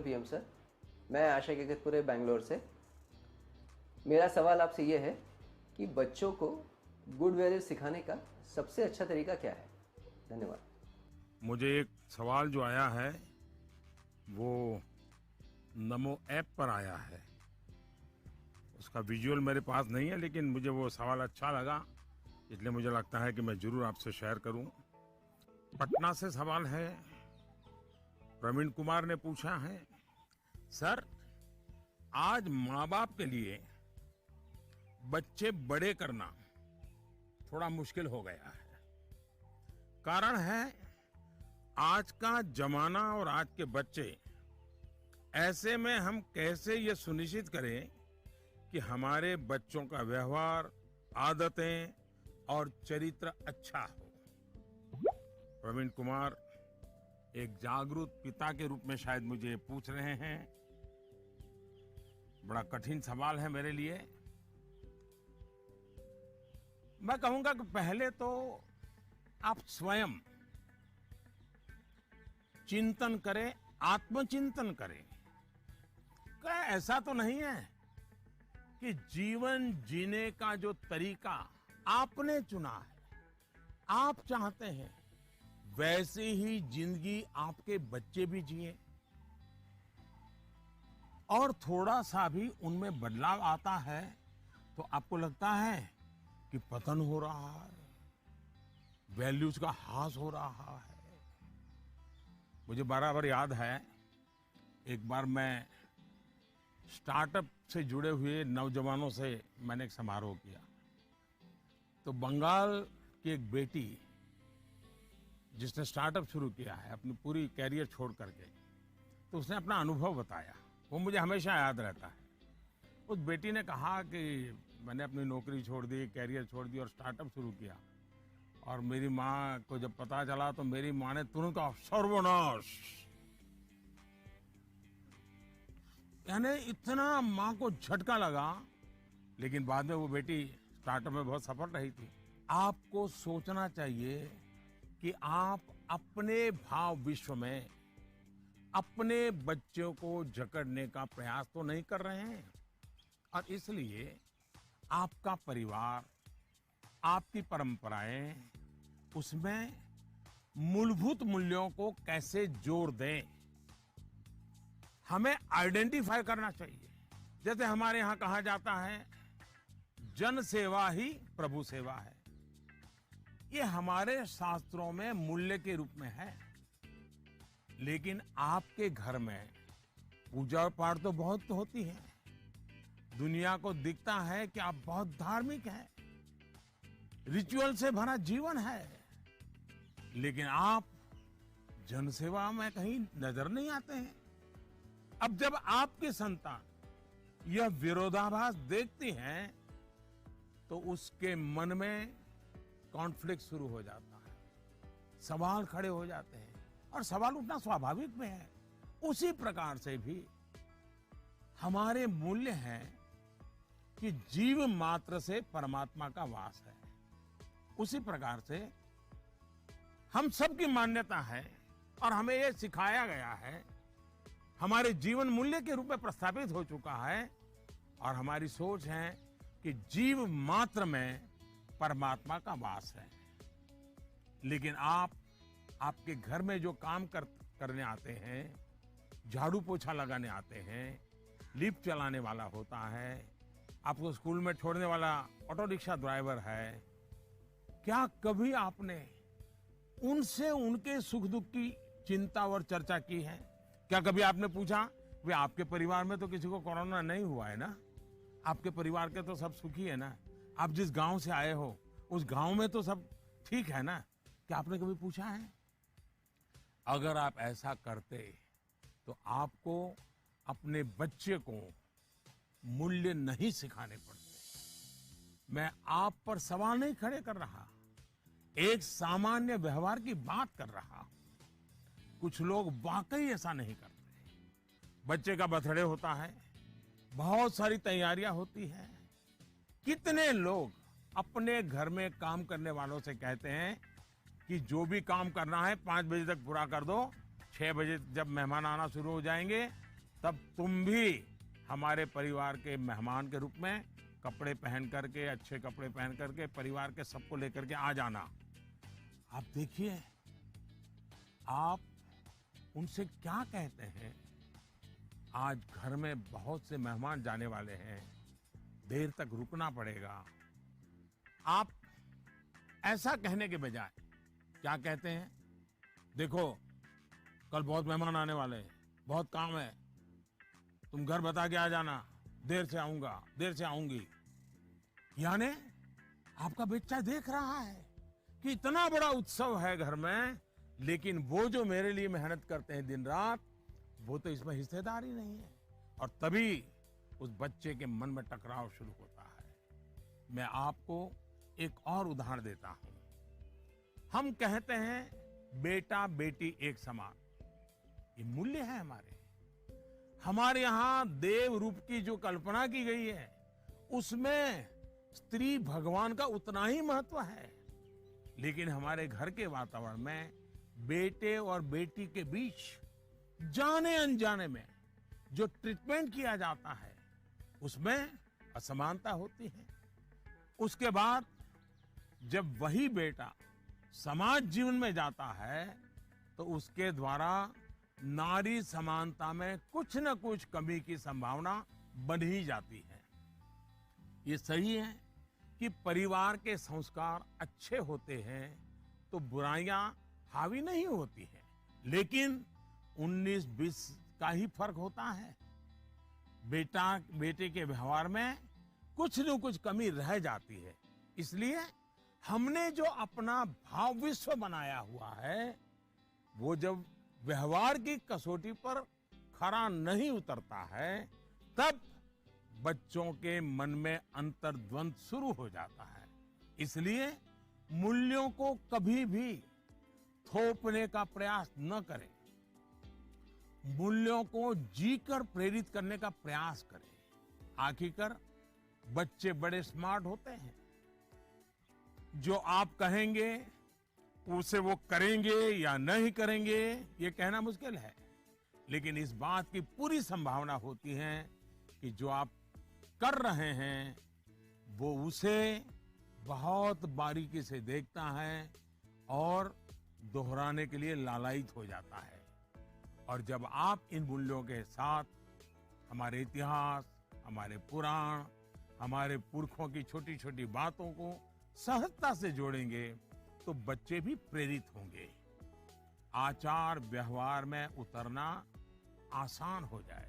PM sir, मैं आशा गगतपुरे बैंगलोर से। मेरा सवाल आपसे ये है कि बच्चों को गुड वैल्यूज सिखाने का सबसे अच्छा तरीका क्या है? धन्यवाद। मुझे एक सवाल जो आया है वो नमो ऐप पर आया है। उसका विजुअल मेरे पास नहीं है, लेकिन मुझे वो सवाल अच्छा लगा, इसलिए मुझे लगता है कि मैं जरूर आपसे शेयर करूं। पटना से सवाल है, प्रवीण कुमार ने पूछा है, सर आज माँ बाप के लिए बच्चे बड़े करना थोड़ा मुश्किल हो गया है। कारण है आज का जमाना और आज के बच्चे। ऐसे में हम कैसे ये सुनिश्चित करें कि हमारे बच्चों का व्यवहार, आदतें और चरित्र अच्छा हो। प्रवीण कुमार एक जागरूक पिता के रूप में शायद मुझे पूछ रहे हैं। बड़ा कठिन सवाल है मेरे लिए। मैं कहूंगा कि पहले तो आप स्वयं चिंतन करें, आत्मचिंतन करें। क्या ऐसा तो नहीं है कि जीवन जीने का जो तरीका आपने चुना है, आप चाहते हैं वैसे ही जिंदगी आपके बच्चे भी जिए, और थोड़ा सा भी उनमें बदलाव आता है तो आपको लगता है कि पतन हो रहा है, वैल्यूज का ह्रास हो रहा है। मुझे बराबर याद है, एक बार मैं स्टार्टअप से जुड़े हुए नौजवानों से मैंने एक समारोह किया। तो बंगाल की एक बेटी जिसने स्टार्टअप शुरू किया है अपनी पूरी कैरियर छोड़ करके, तो उसने अपना अनुभव बताया, वो मुझे हमेशा याद रहता है। उस बेटी ने कहा कि मैंने अपनी नौकरी छोड़ दी, कैरियर छोड़ दी और स्टार्टअप शुरू किया, और मेरी माँ को जब पता चला तो मेरी माँ ने तुरंत कहा सर्वनाश। यानी इतना माँ को झटका लगा, लेकिन बाद में वो बेटी स्टार्टअप में बहुत सफल रही थी। आपको सोचना चाहिए कि आप अपने भाव विश्व में अपने बच्चों को जकड़ने का प्रयास तो नहीं कर रहे हैं, और इसलिए आपका परिवार, आपकी परंपराएं, उसमें मूलभूत मूल्यों को कैसे जोड़ दें, हमें आइडेंटिफाई करना चाहिए। जैसे हमारे यहां कहा जाता है, जन सेवा ही प्रभु सेवा है। ये हमारे शास्त्रों में मूल्य के रूप में है। लेकिन आपके घर में पूजा पाठ तो बहुत होती है, दुनिया को दिखता है कि आप बहुत धार्मिक हैं, रिचुअल से भरा जीवन है, लेकिन आप जनसेवा में कहीं नजर नहीं आते हैं। अब जब आपकी संतान यह विरोधाभास देखती हैं तो उसके मन में कॉन्फ्लिक्ट शुरू हो जाता है, सवाल खड़े हो जाते हैं, और सवाल उठना स्वाभाविक में है। उसी प्रकार से भी हमारे मूल्य हैं कि जीव मात्र से परमात्मा का वास है। उसी प्रकार से हम सबकी मान्यता है और हमें यह सिखाया गया है, हमारे जीवन मूल्य के रूप में प्रस्थापित हो चुका है, और हमारी सोच है कि जीव मात्र में परमात्मा का वास है। लेकिन आपके घर में जो काम करने आते हैं, झाड़ू पोछा लगाने आते हैं, लिफ्ट चलाने वाला होता है, आपको स्कूल में छोड़ने वाला ऑटो रिक्शा ड्राइवर है, क्या कभी आपने उनसे उनके सुख दुख की चिंता और चर्चा की है? क्या कभी आपने पूछा, वे आपके परिवार में तो किसी को कोरोना नहीं हुआ है ना, आपके परिवार के तो सब सुखी है ना, आप जिस गांव से आए हो उस गांव में तो सब ठीक है ना? क्या आपने कभी पूछा है? अगर आप ऐसा करते तो आपको अपने बच्चे को मूल्य नहीं सिखाने पड़ते। मैं आप पर सवाल नहीं खड़े कर रहा, एक सामान्य व्यवहार की बात कर रहा हूं। कुछ लोग वाकई ऐसा नहीं करते। बच्चे का बर्थडे होता है, बहुत सारी तैयारियां होती हैं। कितने लोग अपने घर में काम करने वालों से कहते हैं कि जो भी काम करना है 5 बजे तक पूरा कर दो, 6 बजे जब मेहमान आना शुरू हो जाएंगे तब तुम भी हमारे परिवार के मेहमान के रूप में कपड़े पहन करके, अच्छे कपड़े पहन करके परिवार के सबको लेकर के आ जाना। आप देखिए, आप उनसे क्या कहते हैं? आज घर में बहुत से मेहमान जाने वाले हैं, देर तक रुकना पड़ेगा। आप ऐसा कहने के बजाय क्या कहते हैं? देखो, कल बहुत मेहमान आने वाले हैं, बहुत काम है, तुम घर बता के आ जाना, देर से आऊंगा, देर से आऊंगी। यानी आपका बच्चा देख रहा है कि इतना बड़ा उत्सव है घर में, लेकिन वो जो मेरे लिए मेहनत करते हैं दिन रात, वो तो इसमें हिस्सेदार ही नहीं है। और तभी उस बच्चे के मन में टकराव शुरू होता है। मैं आपको एक और उदाहरण देता हूं। हम कहते हैं बेटा बेटी एक समान, ये मूल्य है हमारे यहां देव रूप की जो कल्पना की गई है, उसमें स्त्री भगवान का उतना ही महत्व है। लेकिन हमारे घर के वातावरण में बेटे और बेटी के बीच जाने अनजाने में जो ट्रीटमेंट किया जाता है, उसमें असमानता होती है। उसके बाद जब वही बेटा समाज जीवन में जाता है, तो उसके द्वारा नारी समानता में कुछ न कुछ कमी की संभावना बन ही जाती है। ये सही है कि परिवार के संस्कार अच्छे होते हैं तो बुराइयां हावी नहीं होती हैं, लेकिन 19-20 का ही फर्क होता है। बेटा बेटे के व्यवहार में कुछ न कुछ कमी रह जाती है। इसलिए हमने जो अपना भाव विश्व बनाया हुआ है, वो जब व्यवहार की कसौटी पर खरा नहीं उतरता है, तब बच्चों के मन में अंतर्द्वंद शुरू हो जाता है। इसलिए मूल्यों को कभी भी थोपने का प्रयास न करें, मूल्यों को जीकर प्रेरित करने का प्रयास करें। आखिरकार बच्चे बड़े स्मार्ट होते हैं, जो आप कहेंगे उसे वो करेंगे या नहीं करेंगे, ये कहना मुश्किल है। लेकिन इस बात की पूरी संभावना होती है कि जो आप कर रहे हैं, वो उसे बहुत बारीकी से देखता है और दोहराने के लिए लालायित हो जाता है। और जब आप इन मूल्यों के साथ हमारे इतिहास, हमारे पुराण, हमारे पुरखों की छोटी छोटी बातों को सहजता से जोड़ेंगे, तो बच्चे भी प्रेरित होंगे। आचार व्यवहार में उतरना आसान हो जाएगा।